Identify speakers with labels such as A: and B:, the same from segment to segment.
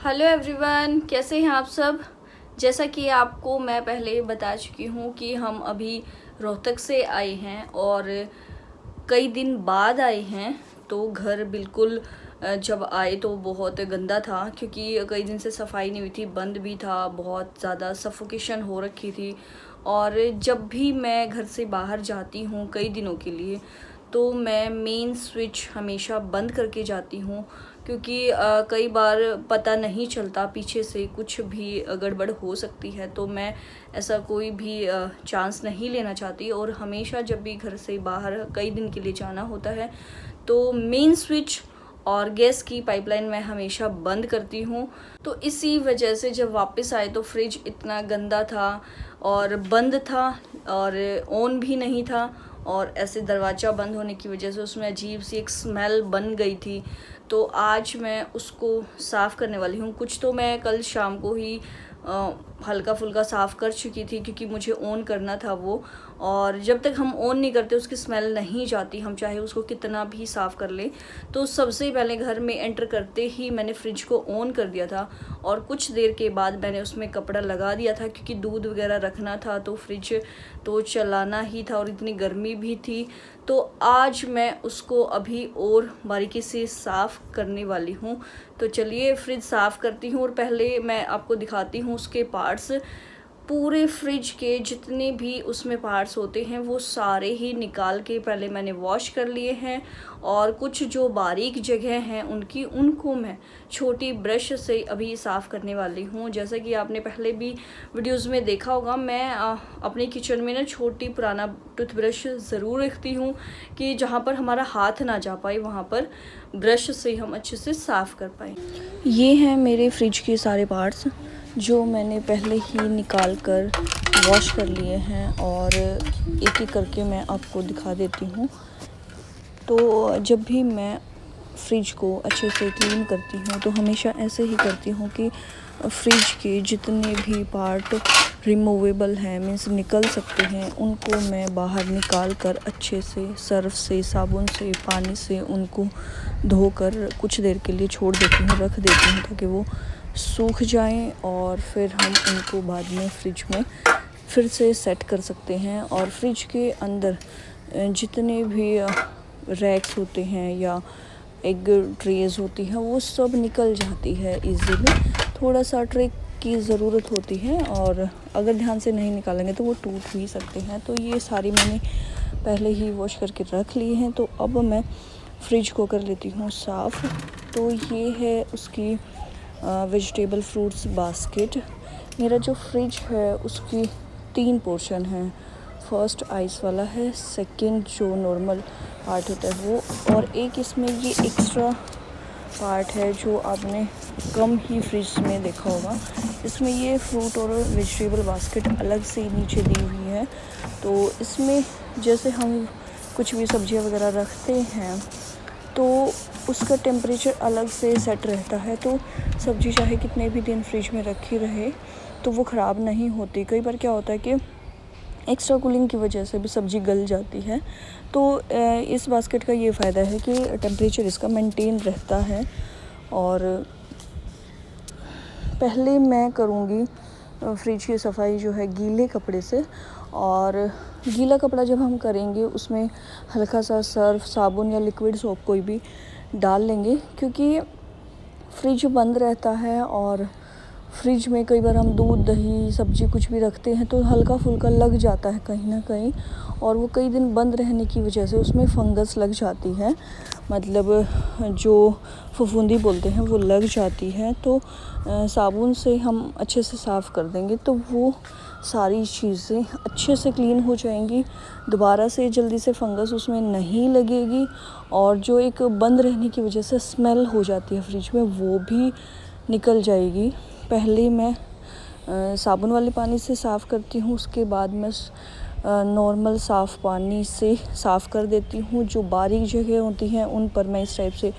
A: Hello everyone, कैसे हैं आप सब। जैसा कि आपको मैं पहले बता चुकी हूँ कि हम अभी रोहतक से आए हैं और कई दिन बाद आए हैं। तो घर बिल्कुल जब आए तो बहुत गंदा था, क्योंकि कई दिन से सफाई नहीं हुई थी, बंद भी था, बहुत ज़्यादा सफोकेशन हो रखी थी। और जब भी मैं घर से बाहर जाती हूँ कई दिनों के लिए, तो मैं मेन स्विच हमेशा बंद करके जाती हूँ, क्योंकि कई बार पता नहीं चलता, पीछे से कुछ भी गड़बड़ हो सकती है। तो मैं ऐसा कोई भी चांस नहीं लेना चाहती, और हमेशा जब भी घर से बाहर कई दिन के लिए जाना होता है तो मेन स्विच और गैस की पाइपलाइन मैं हमेशा बंद करती हूँ। तो इसी वजह से जब वापस आए तो फ्रिज इतना गंदा था और बंद था और ऑन भी नहीं था, और ऐसे दरवाज़ा बंद होने की वजह से उसमें अजीब सी एक स्मेल बन गई थी। तो आज मैं उसको साफ़ करने वाली हूँ। कुछ तो मैं कल शाम को ही हल्का फुल्का साफ़ कर चुकी थी, क्योंकि मुझे ऑन करना था वो। और जब तक हम ऑन नहीं करते उसकी स्मेल नहीं जाती, हम चाहे उसको कितना भी साफ़ कर लें। तो सबसे पहले घर में एंटर करते ही मैंने फ्रिज को ऑन कर दिया था, और कुछ देर के बाद मैंने उसमें कपड़ा लगा दिया था, क्योंकि दूध वगैरह रखना था तो फ्रिज तो चलाना ही था, और इतनी गर्मी भी थी। तो आज मैं उसको अभी और बारीकी से साफ़ करने वाली हूँ। तो चलिए फ्रिज साफ़ करती हूँ, और पहले मैं आपको दिखाती हूँ उसके पार्ट्स। पूरे फ्रिज के जितने भी उसमें पार्ट्स होते हैं वो सारे ही निकाल के पहले मैंने वॉश कर लिए हैं, और कुछ जो बारीक जगह हैं उनको मैं छोटी ब्रश से अभी साफ़ करने वाली हूँ। जैसा कि आपने पहले भी वीडियोस में देखा होगा, मैं अपने किचन में ना छोटी पुराना टूथब्रश ज़रूर रखती हूँ, कि जहाँ पर हमारा हाथ ना जा पाए वहाँ पर ब्रश से हम अच्छे से साफ़ कर पाएँ। ये हैं मेरे फ्रिज के सारे पार्ट्स जो मैंने पहले ही निकाल कर वॉश कर लिए हैं, और एक एक करके मैं आपको दिखा देती हूँ। तो जब भी मैं फ्रिज को अच्छे से क्लीन करती हूँ तो हमेशा ऐसे ही करती हूँ कि फ्रिज के जितने भी पार्ट रिमूवेबल हैं, मीन्स निकल सकते हैं, उनको मैं बाहर निकाल कर अच्छे से सर्फ से, साबुन से, पानी से उनको धोकर कुछ देर के लिए छोड़ देती हूँ, रख देती हूँ, ताकि वो सूख जाएं, और फिर हम उनको बाद में फ्रिज में फिर से सेट कर सकते हैं। और फ्रिज के अंदर जितने भी रैक्स होते हैं या एग ट्रेज होती हैं वो सब निकल जाती है इजीली। थोड़ा सा ट्रिक की ज़रूरत होती है, और अगर ध्यान से नहीं निकालेंगे तो वो टूट भी सकते हैं। तो ये सारी मैंने पहले ही वॉश करके रख लिए हैं। तो अब मैं फ्रिज को कर लेती हूँ साफ़। तो ये है उसकी वेजिटेबल फ्रूट्स बास्केट। मेरा जो फ्रिज है उसकी 3 पोर्शन हैं। फर्स्ट आइस वाला है, सेकंड जो नॉर्मल पार्ट होता है वो, और एक इसमें ये एक्स्ट्रा पार्ट है जो आपने कम ही फ्रिज में देखा होगा। इसमें ये फ्रूट और वेजिटेबल बास्केट अलग से नीचे दी हुई है। तो इसमें जैसे हम कुछ भी सब्जियां वगैरह रखते हैं तो उसका टेम्परेचर अलग से सेट रहता है, तो सब्ज़ी चाहे कितने भी दिन फ्रिज में रखी रहे तो वो ख़राब नहीं होती। कई बार क्या होता है कि एक्स्ट्रा कूलिंग की वजह से भी सब्ज़ी गल जाती है। तो इस बास्केट का ये फ़ायदा है कि टेम्परेचर इसका मेंटेन रहता है। और पहले मैं करूँगी फ्रिज की सफाई जो है गीले कपड़े से, और गीला कपड़ा जब हम करेंगे उसमें हल्का सा सर्फ, साबुन या लिक्विड सोप कोई भी डाल लेंगे, क्योंकि फ्रिज बंद रहता है और फ्रिज में कई बार हम दूध, दही, सब्ज़ी कुछ भी रखते हैं तो हल्का फुल्का लग जाता है कहीं ना कहीं, और वो कई दिन बंद रहने की वजह से उसमें फंगस लग जाती है, मतलब जो फफूंदी बोलते हैं वो लग जाती है। तो साबुन से हम अच्छे से साफ़ कर देंगे तो वो सारी चीज़ें अच्छे से क्लीन हो जाएंगी, दोबारा से जल्दी से फंगस उसमें नहीं लगेगी, और जो एक बंद रहने की वजह से स्मेल हो जाती है फ्रिज में वो भी निकल जाएगी। पहले मैं साबुन वाले पानी से साफ़ करती हूँ, उसके बाद मैं नॉर्मल साफ़ पानी से साफ़ कर देती हूँ। जो बारीक जगह होती हैं उन पर मैं इस टाइप से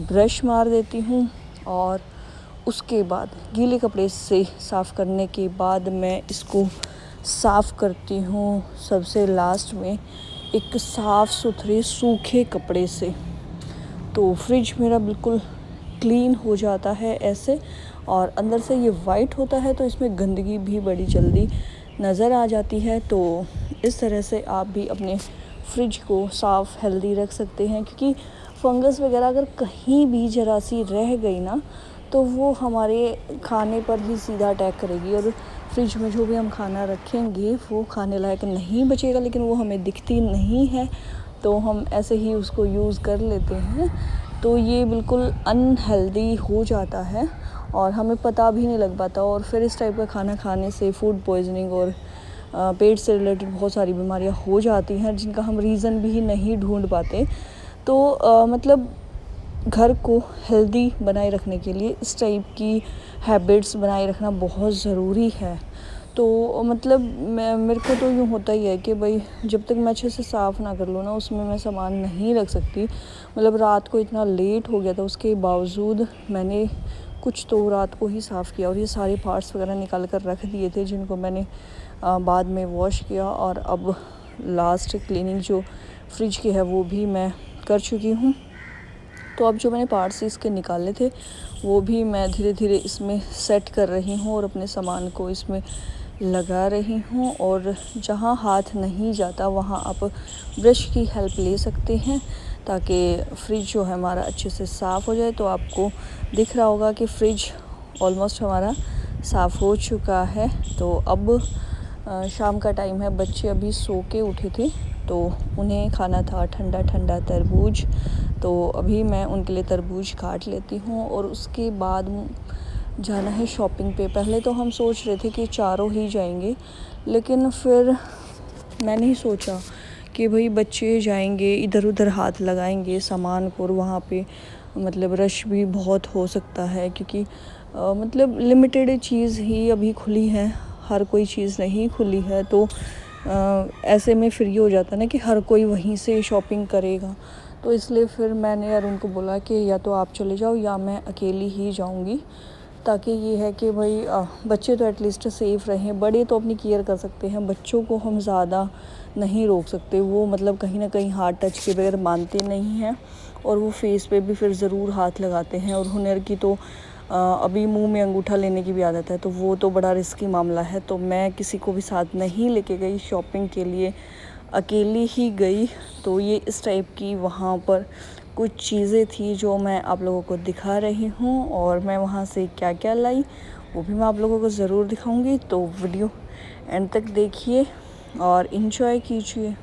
A: ब्रश मार देती हूँ, और उसके बाद गीले कपड़े से साफ़ करने के बाद मैं इसको साफ़ करती हूँ सबसे लास्ट में एक साफ़ सुथरे सूखे कपड़े से। तो फ्रिज मेरा बिल्कुल
B: क्लीन हो जाता है ऐसे, और अंदर से ये वाइट होता है तो इसमें गंदगी भी बड़ी जल्दी नज़र आ जाती है। तो इस तरह से आप भी अपने फ्रिज को साफ़ हेल्दी रख सकते हैं, क्योंकि फंगस वगैरह अगर कहीं भी ज़रा सी रह गई ना तो वो हमारे खाने पर ही सीधा अटैक करेगी, और फ्रिज में जो भी हम खाना रखेंगे वो खाने लायक नहीं बचेगा, लेकिन वो हमें दिखती नहीं है तो हम ऐसे ही उसको यूज़ कर लेते हैं। तो ये बिल्कुल अनहेल्दी हो जाता है और हमें पता भी नहीं लग पाता, और फिर इस टाइप का खाना खाने से फूड पॉइजनिंग और पेट से रिलेटेड बहुत सारी बीमारियां हो जाती हैं, जिनका हम रीज़न भी नहीं ढूंढ पाते। तो मतलब घर को हेल्दी बनाए रखने के लिए इस टाइप की हैबिट्स बनाए रखना बहुत ज़रूरी है। तो मतलब मेरे को तो यूँ होता ही है कि भाई जब तक मैं अच्छे से साफ़ ना कर लूँ ना, उसमें मैं सामान नहीं रख सकती। मतलब रात को इतना लेट हो गया था, उसके बावजूद मैंने कुछ तो रात को ही साफ़ किया, और ये सारे पार्ट्स वगैरह निकाल कर रख दिए थे, जिनको मैंने बाद में वॉश किया। और अब लास्ट क्लीनिंग जो फ्रिज की है वो भी मैं कर चुकी हूँ। तो अब जो मैंने पार्ट्स इसके निकाले थे वो भी मैं धीरे धीरे इसमें सेट कर रही हूँ और अपने सामान को इसमें लगा रही हूँ। और जहाँ हाथ नहीं जाता वहाँ आप ब्रश की हेल्प ले सकते हैं, ताकि फ्रिज जो है हमारा अच्छे से साफ़ हो जाए। तो आपको दिख रहा होगा कि फ्रिज ऑलमोस्ट हमारा साफ़ हो चुका है। तो अब शाम का टाइम है, बच्चे अभी सो के उठे थे तो उन्हें खाना था ठंडा ठंडा तरबूज। तो अभी मैं उनके लिए तरबूज काट लेती हूँ और उसके बाद जाना है शॉपिंग पे। पहले तो हम सोच रहे थे कि चारों ही जाएंगे, लेकिन फिर मैंने ही सोचा कि भाई बच्चे जाएंगे इधर उधर हाथ लगाएंगे सामान को, और वहाँ पे मतलब रश भी बहुत हो सकता है, क्योंकि मतलब लिमिटेड चीज़ ही अभी खुली है, हर कोई चीज़ नहीं खुली है। तो ऐसे में फिर ये हो जाता है ना कि हर कोई वहीं से शॉपिंग करेगा। तो इसलिए फिर मैंने यार उनको बोला कि या तो आप चले जाओ या मैं अकेली ही जाऊंगी, ताकि ये है कि भाई बच्चे तो एटलीस्ट सेफ़ रहें। बड़े तो अपनी केयर कर सकते हैं, बच्चों को हम ज़्यादा नहीं रोक सकते। वो मतलब कहीं ना कहीं हाथ टच के बगैर मानते नहीं हैं, और वो फेस पे भी फिर ज़रूर हाथ लगाते हैं। और हुनर की तो अभी मुंह में अंगूठा लेने की भी आदत है, तो वो तो बड़ा रिस्की मामला है। तो मैं किसी को भी साथ नहीं लेके गई शॉपिंग के लिए, अकेली ही गई। तो ये इस टाइप की वहाँ पर कुछ चीज़ें थी जो मैं आप लोगों को दिखा रही हूँ, और मैं वहाँ से क्या क्या लाई वो भी मैं आप लोगों को ज़रूर दिखाऊंगी। तो वीडियो एंड तक देखिए और इन्जॉय कीजिए।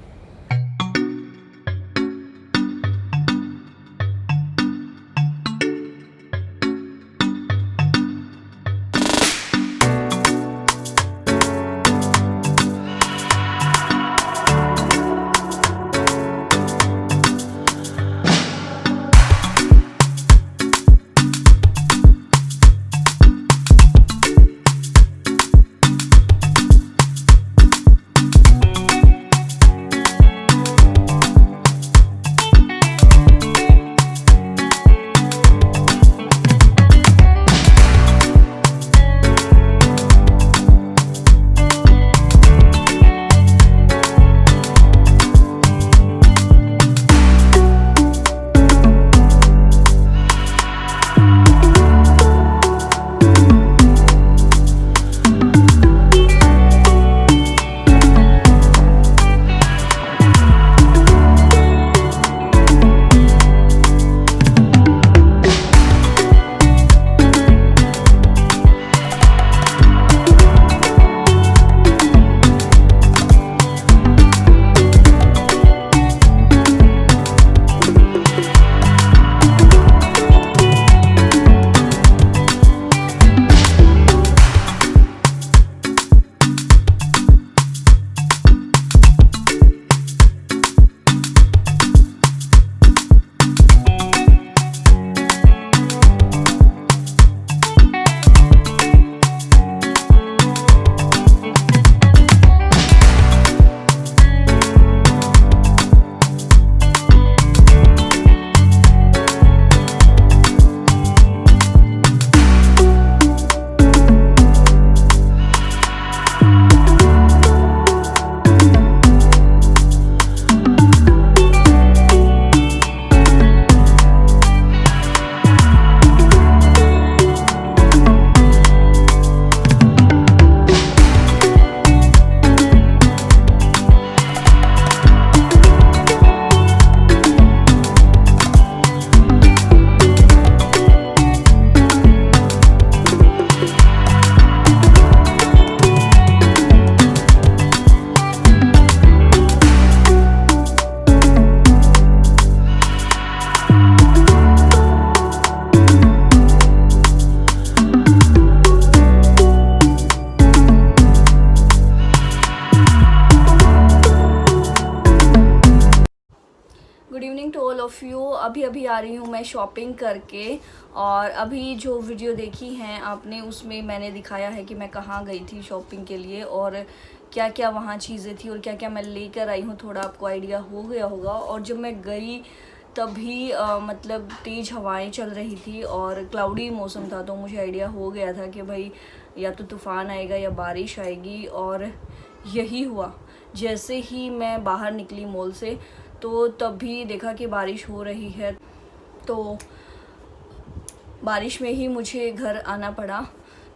A: Of you. अभी अभी आ रही हूँ मैं शॉपिंग करके, और अभी जो वीडियो देखी हैं आपने उसमें मैंने दिखाया है कि मैं कहाँ गई थी शॉपिंग के लिए और क्या क्या वहाँ चीज़ें थी और क्या क्या मैं लेकर आई हूँ, थोड़ा आपको आइडिया हो गया होगा। और जब मैं गई तभी मतलब तेज़ हवाएं चल रही थी और क्लाउडी मौसम था, तो मुझे आइडिया हो गया था कि भाई या तो तूफ़ान आएगा या बारिश आएगी, और यही हुआ। जैसे ही मैं बाहर निकली मॉल से तो तभी देखा कि बारिश हो रही है, तो बारिश में ही मुझे घर आना पड़ा।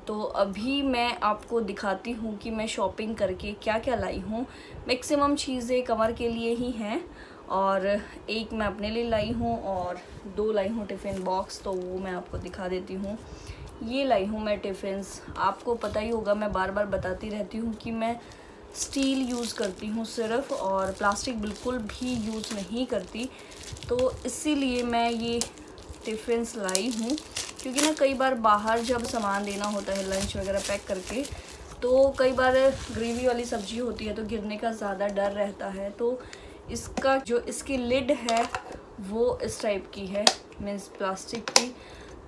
A: तो अभी मैं आपको दिखाती हूँ कि मैं शॉपिंग करके क्या क्या लाई हूँ। मैक्सिमम चीज़ें कमर के लिए ही हैं, और एक मैं अपने लिए लाई हूँ और 2 लाई हूँ टिफ़िन बॉक्स, तो वो मैं आपको दिखा देती हूँ। ये लाई हूँ मैं टिफ़िन्स। आपको पता ही होगा, मैं बार बार बताती रहती हूँ कि मैं स्टील यूज़ करती हूँ सिर्फ, और प्लास्टिक बिल्कुल भी यूज़ नहीं करती। तो इसीलिए मैं ये टिफ़िन्स लाई हूँ, क्योंकि ना कई बार बाहर जब सामान देना होता है लंच वगैरह पैक करके, तो कई बार ग्रेवी वाली सब्ज़ी होती है तो गिरने का ज़्यादा डर रहता है। तो इसका जो इसकी लिड है वो इस टाइप की है, मीन्स प्लास्टिक की।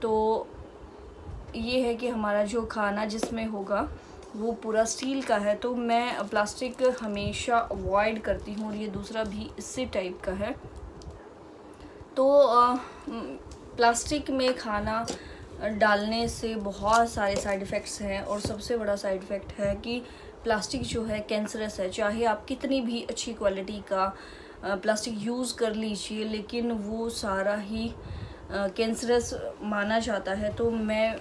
A: तो ये है कि हमारा जो खाना जिसमें होगा वो पूरा स्टील का है, तो मैं प्लास्टिक हमेशा अवॉइड करती हूँ। और ये दूसरा भी इसी टाइप का है। तो प्लास्टिक में खाना डालने से बहुत सारे साइड इफ़ेक्ट्स हैं, और सबसे बड़ा साइड इफ़ेक्ट है कि प्लास्टिक जो है कैंसरस है। चाहे आप कितनी भी अच्छी क्वालिटी का प्लास्टिक यूज़ कर लीजिए, लेकिन वो सारा ही कैंसरस माना जाता है। तो मैं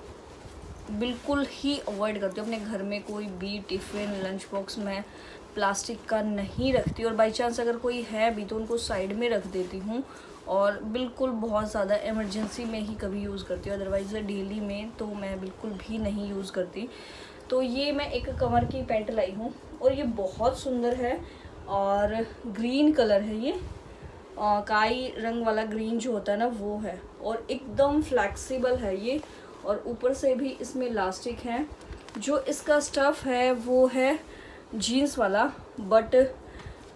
A: बिल्कुल ही अवॉइड करती हूँ। अपने घर में कोई भी टिफ़िन लंच बॉक्स में प्लास्टिक का नहीं रखती, और बाई चांस अगर कोई है भी तो उनको साइड में रख देती हूँ, और बिल्कुल बहुत ज़्यादा इमरजेंसी में ही कभी यूज़ करती हूँ। अदरवाइज़ डेली में तो मैं बिल्कुल भी नहीं यूज़ करती। तो ये मैं एक कमर की पैंट लाई हूँ, और ये बहुत सुंदर है, और ग्रीन कलर है ये, काई रंग वाला ग्रीन जो होता है ना वो है, और एकदम फ्लैक्सिबल है ये, और ऊपर से भी इसमें इलास्टिक है। जो इसका स्टफ़ है वो है जीन्स वाला, बट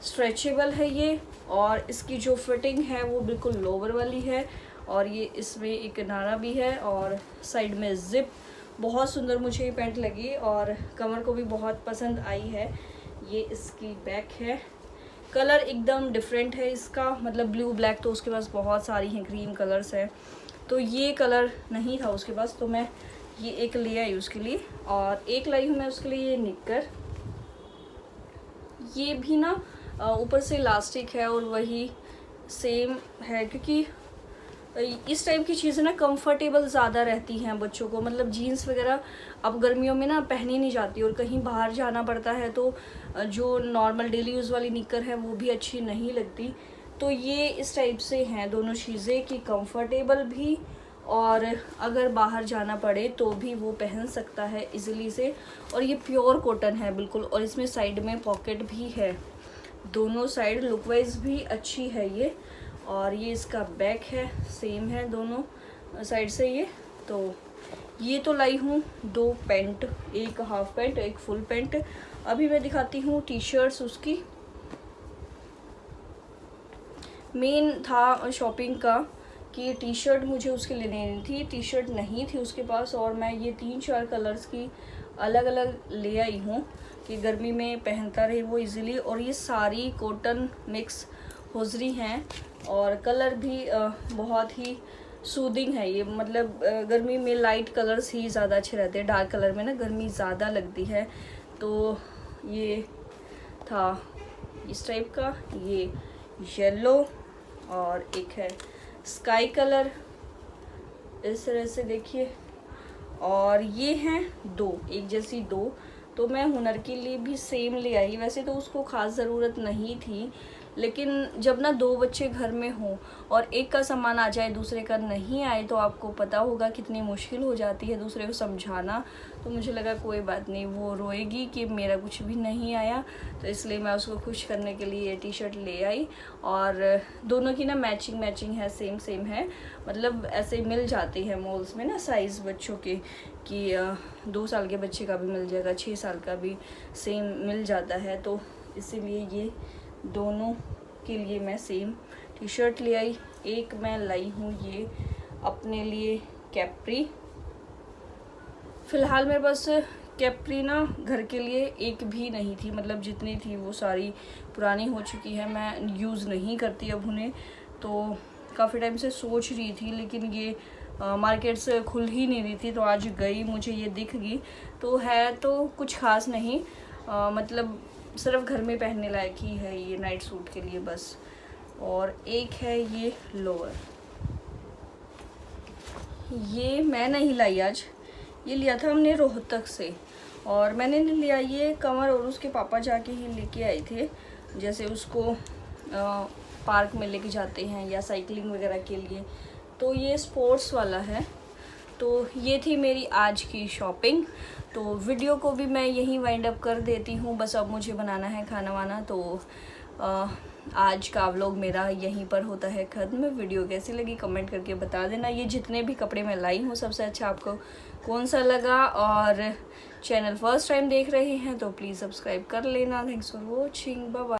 A: स्ट्रेचेबल है ये, और इसकी जो फिटिंग है वो बिल्कुल लोअर वाली है, और ये इसमें एक नारा भी है और साइड में ज़िप। बहुत सुंदर मुझे ये पैंट लगी और कमर को भी बहुत पसंद आई है। ये इसकी बैक है, कलर एकदम डिफरेंट है इसका, मतलब ब्लू ब्लैक तो उसके पास बहुत सारी हैं, क्रीम कलर्स हैं, तो ये कलर नहीं था उसके पास, तो मैं ये एक ले आई उसके लिए। और एक लाई हूँ मैं उसके लिए ये निक्कर। ये भी ना ऊपर से इलास्टिक है और वही सेम है, क्योंकि इस टाइप की चीज़ें ना कंफर्टेबल ज़्यादा रहती हैं बच्चों को। मतलब जीन्स वगैरह अब गर्मियों में ना पहनी नहीं जाती, और कहीं बाहर जाना पड़ता है तो जो नॉर्मल डेली यूज़ वाली निक्कर है वो भी अच्छी नहीं लगती। तो ये इस टाइप से हैं दोनों चीज़ें कि कंफर्टेबल भी, और अगर बाहर जाना पड़े तो भी वो पहन सकता है इजीली से। और ये प्योर कॉटन है बिल्कुल, और इसमें साइड में पॉकेट भी है, दोनों साइड लुक वाइज भी अच्छी है ये। और ये इसका बैक है, सेम है दोनों साइड से ये। तो ये तो लाई हूँ 2 पैंट, एक हाफ पैंट एक फुल पैंट। अभी मैं दिखाती हूँ टी शर्ट्स उसकी। मेन था शॉपिंग का कि टी शर्ट मुझे उसके लिए लेनी थी, टी शर्ट नहीं थी उसके पास, और मैं ये 3-4 कलर्स की अलग अलग ले आई हूँ कि गर्मी में पहनता रहे वो इजीली। और ये सारी कॉटन मिक्स होजरी हैं, और कलर भी बहुत ही सूदिंग है ये। मतलब गर्मी में लाइट कलर्स ही ज़्यादा अच्छे रहते हैं, डार्क कलर में ना गर्मी ज़्यादा लगती है। तो ये था इस टाइप का, ये येलो, और एक है स्काई कलर, इस तरह से देखिए। और ये हैं 2 एक जैसी 2, तो मैं हुनर के लिए भी सेम ले आई। वैसे तो उसको ख़ास ज़रूरत नहीं थी, लेकिन जब ना 2 बच्चे घर में हों और एक का सामान आ जाए दूसरे का नहीं आए, तो आपको पता होगा कितनी मुश्किल हो जाती है दूसरे को समझाना। तो मुझे लगा कोई बात नहीं, वो रोएगी कि मेरा कुछ भी नहीं आया, तो इसलिए मैं उसको खुश करने के लिए ये टी शर्ट ले आई। और दोनों की ना मैचिंग है, सेम है। मतलब ऐसे मिल जाती है मॉल्स में ना साइज़ बच्चों के, कि 2 साल के बच्चे का भी मिल जाएगा, 6 साल का भी सेम मिल जाता है। तो इसीलिए ये दोनों के लिए मैं सेम टी शर्ट ले आई। एक मैं लाई हूँ ये अपने लिए कैप्री। फ़िलहाल मेरे पास कैप्री ना घर के लिए एक भी नहीं थी, मतलब जितनी थी वो सारी पुरानी हो चुकी है, मैं यूज़ नहीं करती अब उन्हें। तो काफ़ी टाइम से सोच रही थी, लेकिन ये मार्केट से खुल ही नहीं रही थी, तो आज गई, मुझे ये दिख गई। तो है तो कुछ ख़ास नहीं, मतलब सिर्फ घर में पहनने लायक ही है ये नाइट सूट के लिए बस। और एक है ये लोअर, ये मैं नहीं लाई आज, ये लिया था हमने रोहतक से। और मैंने नहीं लिया ये, कमर और उसके पापा जाके ही लेके आए थे, जैसे उसको पार्क में लेके जाते हैं या साइकिलिंग वगैरह के लिए। तो ये स्पोर्ट्स वाला है। तो ये थी मेरी आज की शॉपिंग। तो वीडियो को भी मैं यहीं वाइंड अप कर देती हूँ, बस अब मुझे बनाना है खाना वाना। तो आज का व्लॉग मेरा यहीं पर होता है ख़त्म। वीडियो कैसी लगी कमेंट करके बता देना। ये जितने भी कपड़े मैं लाई हूँ सबसे अच्छा आपको कौन सा लगा, और चैनल फर्स्ट टाइम देख रहे हैं तो प्लीज़ सब्सक्राइब कर लेना। Thanks for watching, bye bye.